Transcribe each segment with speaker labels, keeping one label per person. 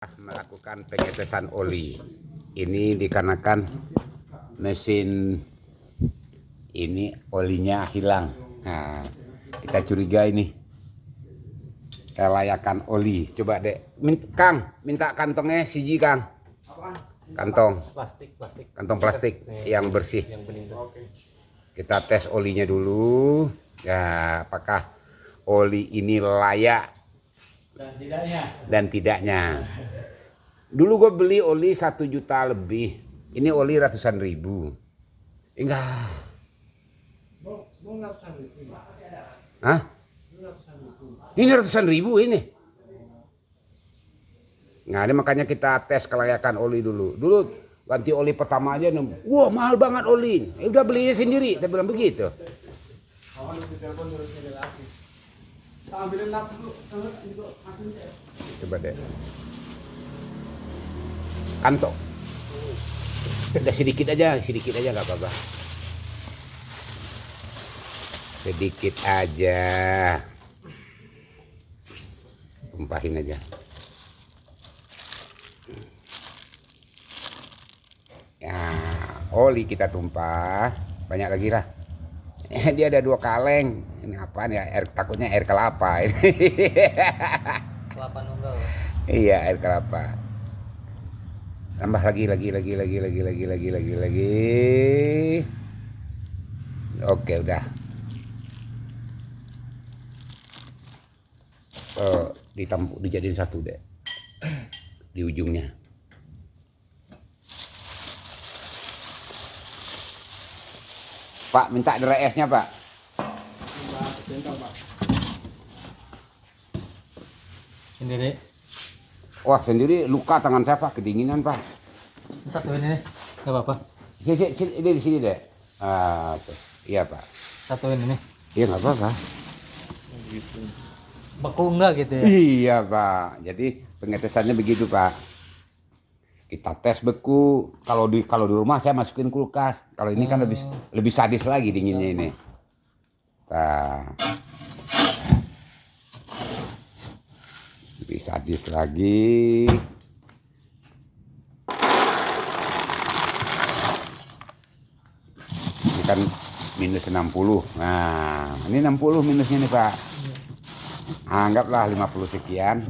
Speaker 1: Melakukan pengetesan oli. Ini dikarenakan mesin ini olinya hilang. Nah, kita curiga ini kelayakan oli. Coba dek, Kang, minta kantongnya siji Kang. Kantong plastik yang bersih. Kita tes olinya dulu. Ya, apakah oli ini layak dan tidaknya. Dulu gue beli oli 1 juta lebih. Ini oli ratusan ribu. Enggak. Hah? Ini ratusan ribu ini. Nah, ini makanya kita tes kelayakan oli dulu. Dulu ganti oli pertama aja, wah mahal banget oli. Udah belinya sendiri, kita bilang begitu. Coba deh. Kantong. Udah sedikit aja nggak apa-apa. Sedikit aja. Tumpahin aja. Ya, oli kita tumpah. Banyak lagi lah. Dia ada 2 kaleng. Ini apaan ya? Takutnya air kelapa.
Speaker 2: Kelapa nunggal.
Speaker 1: Iya, air kelapa. Tambah lagi. Oke, udah. Dijadiin satu deh. Di ujungnya. Pak, minta dry esnya, Pak.
Speaker 2: Sendiri.
Speaker 1: Wah, sendiri luka tangan saya, Pak. Kedinginan, Pak.
Speaker 2: Satu ini nih. Gak apa-apa.
Speaker 1: Sini, ini di sini deh. Ah, iya, Pak.
Speaker 2: Satu ini nih.
Speaker 1: Iya, nggak apa-apa.
Speaker 2: Beku enggak gitu ya?
Speaker 1: Iya, Pak. Jadi pengetesannya begitu, Pak. Kita tes beku. Kalau di rumah saya masukin kulkas. Kalau ini kan lebih sadis lagi dinginnya ini. Nah. Lebih sadis lagi. Ini kan minus 60. Nah, ini 60 minusnya nih, Pak. Anggaplah 50 sekian.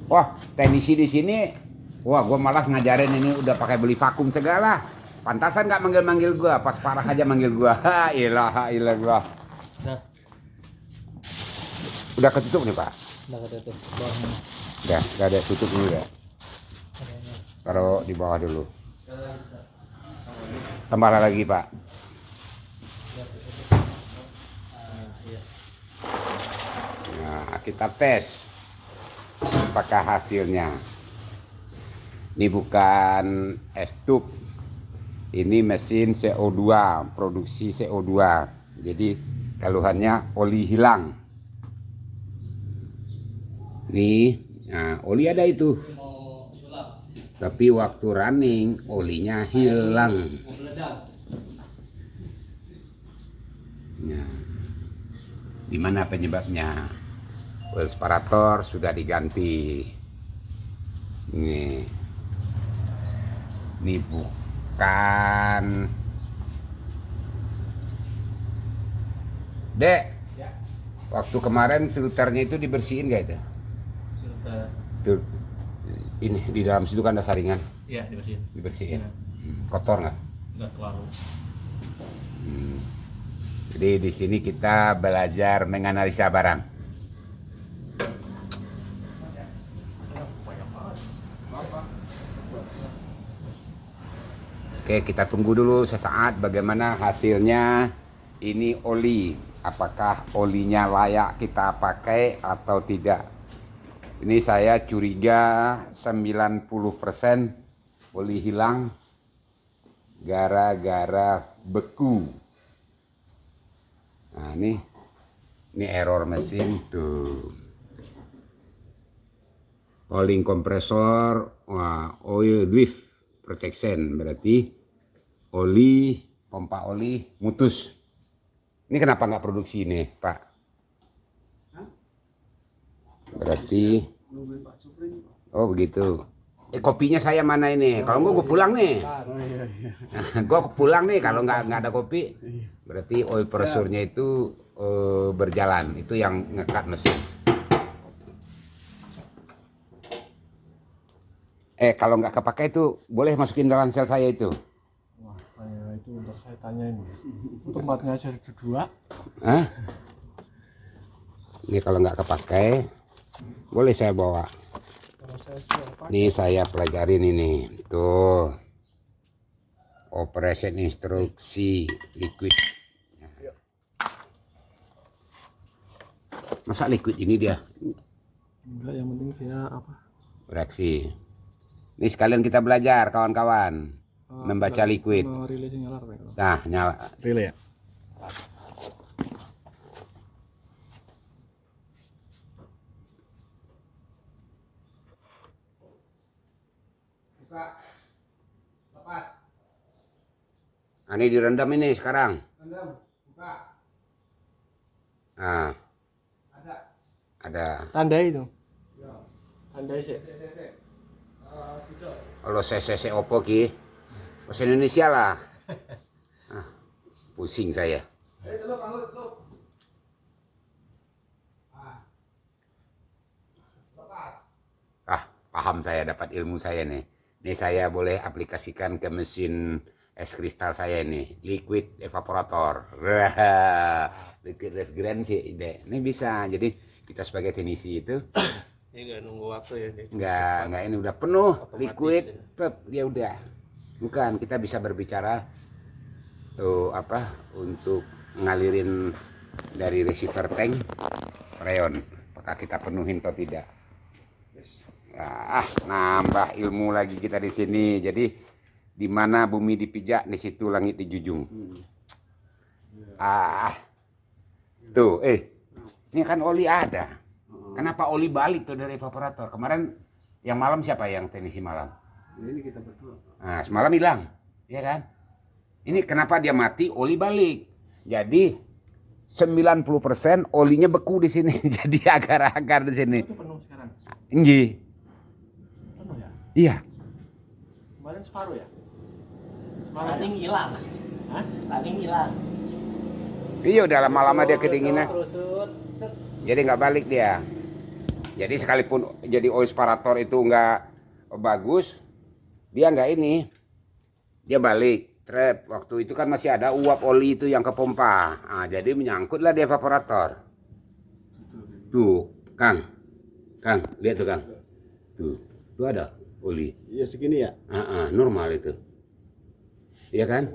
Speaker 1: Wah, teknisi di sini, wah, gue malas ngajarin ini udah pakai beli vakum segala. Pantasan nggak manggil gue, pas parah aja manggil gue. Ha, ilah gue.
Speaker 2: Nah,
Speaker 1: Udah ketutup nih, Pak.
Speaker 2: udah ketutup. Bawahnya.
Speaker 1: Udah ada tutup dulu ya. Taruh di bawah dulu. Tambah lagi, Pak. Nah, kita tes apakah hasilnya. Ini bukan es tub, ini mesin CO2, produksi CO2. Jadi keluhannya oli hilang. Nih, nah, oli ada itu, tapi waktu running olinya hilang. Nah, di mana penyebabnya? Oil separator sudah diganti. Ini bukan. Dek, waktu kemarin filternya itu dibersihin gak itu?
Speaker 2: Filter.
Speaker 1: Ini di dalam situ kan ada saringan.
Speaker 2: Iya, dibersihin.
Speaker 1: Dibersihin.
Speaker 2: Ya.
Speaker 1: Kotor nggak?
Speaker 2: Enggak terlalu.
Speaker 1: Jadi di sini kita belajar menganalisa barang. Oke, kita tunggu dulu sesaat bagaimana hasilnya ini oli. Apakah olinya layak kita pakai atau tidak. Ini saya curiga 90% oli hilang gara-gara beku. Nah, ini error mesin tuh. Cooling kompresor, oil drift protection, berarti pompa oli mutus. Ini kenapa nggak produksi ini, Pak? Berarti, oh begitu. Kopinya saya mana ini? Kalau enggak gue pulang nih. Gue pulang nih kalau nggak ada kopi. Berarti oil pressure-nya itu berjalan. Itu yang ngekat mesin. Kalau nggak kepakai itu boleh masukin dalam sel saya itu.
Speaker 3: Wah, itu untuk saya tanyain. Tempatnya aja berdua.
Speaker 1: Hah? Ini kalau nggak kepakai, boleh saya bawa. Nih saya pelajarin ini. Tuh. Operation instruksi liquid. Masa liquid ini dia?
Speaker 3: Enggak, yang penting dia apa?
Speaker 1: Bereaksi. Ini sekalian kita belajar kawan-kawan. Membaca liquid.
Speaker 3: Relay nyala apa ya?
Speaker 1: Nah, nyala.
Speaker 3: Relay ya?
Speaker 1: Buka. Lepas. Nah, ini direndam ini sekarang. Rendam. Buka. Nah. Ada.
Speaker 3: Tandai itu. Tandai sih.
Speaker 1: Kalau CCC opo ki? Bahasa Indonesia lah. Ah, pusing saya. Paham saya, dapat ilmu saya nih. Ini saya boleh aplikasikan ke mesin es kristal saya nih, liquid evaporator. Liquid refrigerant sih, ini bisa. Jadi kita sebagai teknisi itu
Speaker 2: Ini nggak nunggu waktu ya?
Speaker 1: nggak ini udah penuh
Speaker 2: Otomatis
Speaker 1: liquid,
Speaker 2: ya.
Speaker 1: dia udah. Bukan, kita bisa berbicara tuh apa untuk ngalirin dari receiver tank freon, apakah kita penuhin atau tidak. Nambah ilmu lagi kita di sini. Jadi di mana bumi dipijak, di situ langit dijunjung. Tuh, ini kan oli ada. Kenapa oli balik tuh dari evaporator? Kemarin yang malam siapa yang teknisi malam?
Speaker 3: Ini kita berdua.
Speaker 1: Nah, semalam hilang, ya kan? Ini kenapa dia mati? Oli balik. Jadi 90% olinya beku di sini. Jadi agar-agar di sini.
Speaker 3: Itu penuh sekarang.
Speaker 1: Iya.
Speaker 3: Penuh ya?
Speaker 1: Iya.
Speaker 3: Kemarin separuh ya?
Speaker 2: Running hilang.
Speaker 3: Hah?
Speaker 2: Running hilang.
Speaker 1: Iya, udah lama-lama dia kedinginan.
Speaker 2: Terusut.
Speaker 1: Jadi nggak balik dia. Jadi sekalipun jadi oil separator itu nggak bagus, dia nggak ini. Dia balik. Trap. Waktu itu kan masih ada uap oli itu yang ke pompa. Nah, jadi menyangkutlah di evaporator. Tuh, Kang. Kang, lihat tuh Kang. Tuh ada oli.
Speaker 3: Iya segini ya?
Speaker 1: Normal itu. Iya kan?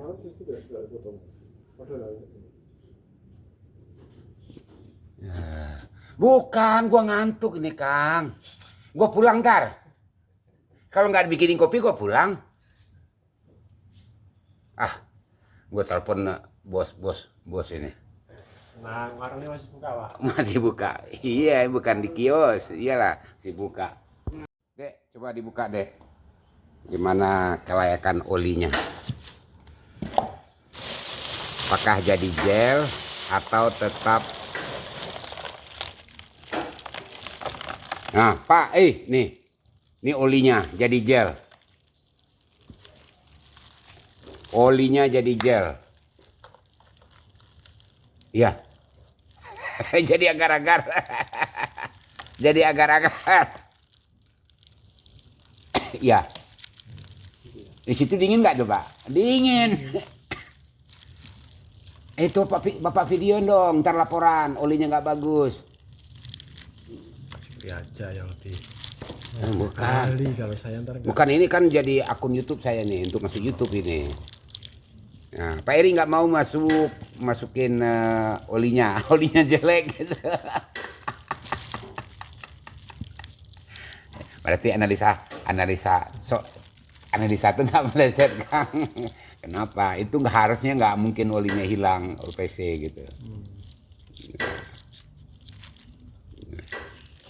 Speaker 1: Bukan, gua ngantuk ini Kang. Gua pulang ntar. Kalau nggak dibikinin kopi gua pulang. Gua telepon bos ini.
Speaker 3: Nah, warungnya masih buka, Pak?
Speaker 1: Masih buka. Iya, bukan di kios. Iyalah, masih buka. Dek, coba dibuka, Dek. Gimana kelayakan olinya? Apakah jadi gel atau tetap? Nah, Pak, nih. Ini olinya jadi gel. Olinya jadi gel. Iya. Jadi agar-agar. Jadi agar-agar. Iya. Di situ dingin nggak tuh, Pak? Dingin. Itu Bapak video dong, ntar laporan olinya nggak bagus.
Speaker 3: Beli aja yang lebih.
Speaker 1: Bukan.
Speaker 3: Kali kalau saya ntar nggak.
Speaker 1: Bukan, ini kan jadi akun YouTube saya nih, untuk masuk YouTube ini. Nah, Pak Eri nggak mau masukin olinya jelek gitu. Berarti analisa tuh nggak meleset Kang. Kenapa? Itu harusnya nggak mungkin olinya hilang OPC gitu.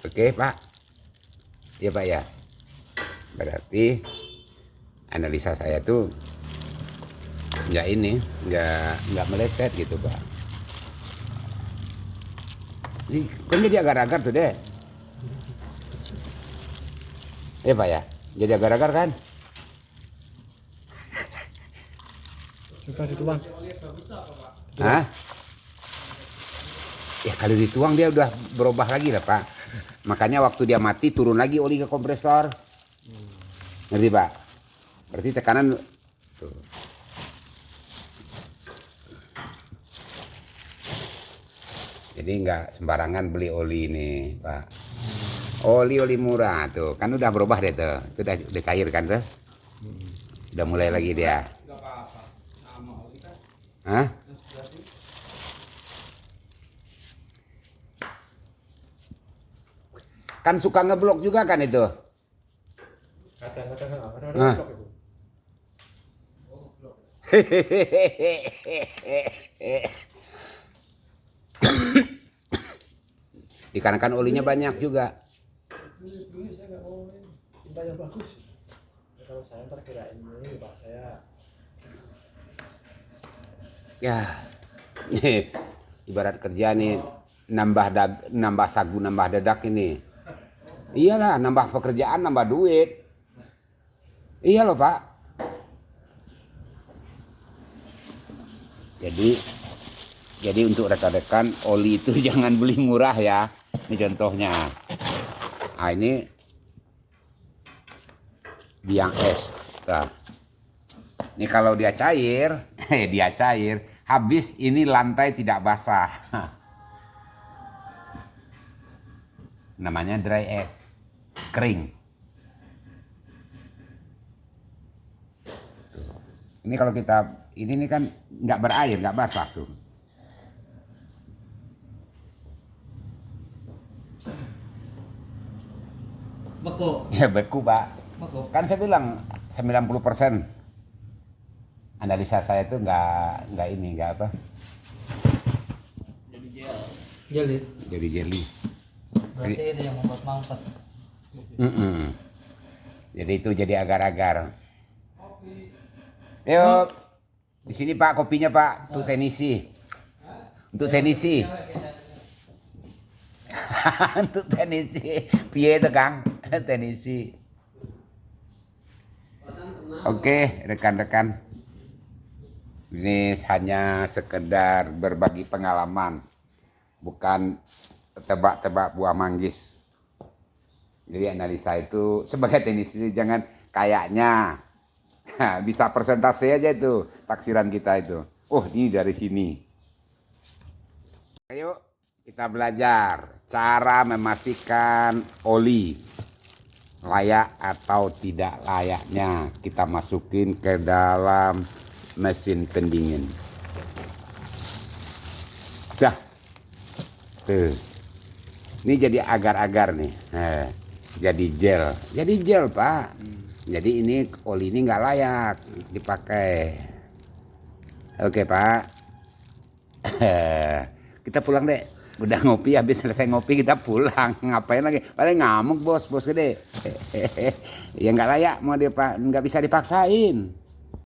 Speaker 1: Oke Pak, ya Pak ya. Berarti analisa saya tuh nggak meleset gitu Pak. Ini kan jadi agar-agar tuh deh. Iya Pak ya, jadi agar-agar kan?
Speaker 3: Sudah dituang.
Speaker 1: Hah? Ya kalau dituang dia udah berubah lagi lah Pak. Makanya waktu dia mati turun lagi oli ke kompresor. Ngerti Pak? Berarti tekanan tuh. Jadi nggak sembarangan beli oli ini Pak. Oli murah tuh, kan udah berubah deh tuh. Itu udah cair kan tuh. Udah mulai lagi dia. Hah? Kan suka ngeblok juga kan itu.
Speaker 3: Kadang-kadang
Speaker 1: Hah?
Speaker 3: blok itu.
Speaker 1: Dikarenakan olinya banyak juga.
Speaker 3: Ini saya nggak mau tinta yang bagus. Ya, kalau saya ntar kirain ini Pak saya.
Speaker 1: Ya, ibarat kerja nih nambah sagu nambah dadak ini. Iyalah, nambah pekerjaan nambah duit. Iya loh Pak. Jadi untuk rekan-rekan oli itu jangan beli murah ya. Ini contohnya. Nah ini biang es. Nah. Ini kalau dia cair, habis ini lantai tidak basah. Namanya dry es, kering. Tuh. Ini kalau kita, ini kan nggak berair, nggak basah tuh.
Speaker 2: Beku.
Speaker 1: Ya beku Pak.
Speaker 2: Beku.
Speaker 1: Kan saya bilang 90% analisa saya itu nggak apa.
Speaker 2: Jadi gel. Jeli.
Speaker 1: Jadi jelly.
Speaker 2: Berarti itu yang membuat mangkok.
Speaker 1: Jadi itu jadi agar-agar. Yuk, di sini Pak kopinya Pak, untuk tenisi. Untuk tenisi. Untuk tenisi. Piye itu Kang? Tenisi. Oke, rekan-rekan. Ini hanya sekedar berbagi pengalaman. Bukan tebak-tebak buah manggis. Jadi analisa itu sebagai tenisi jangan kayaknya. Bisa persentase aja itu taksiran kita itu. Oh, ini dari sini. Ayo kita belajar cara memastikan oli layak atau tidak layaknya kita masukin ke dalam mesin pendingin. Dah. Tuh. Ini jadi agar-agar nih. Jadi gel Pak. Jadi ini oli ini nggak layak dipakai. Oke Pak. Kita pulang deh. Udah ngopi, habis selesai ngopi kita pulang. Ngapain lagi? Paling ngamuk bos gede. Ya nggak layak mau nggak bisa dipaksain.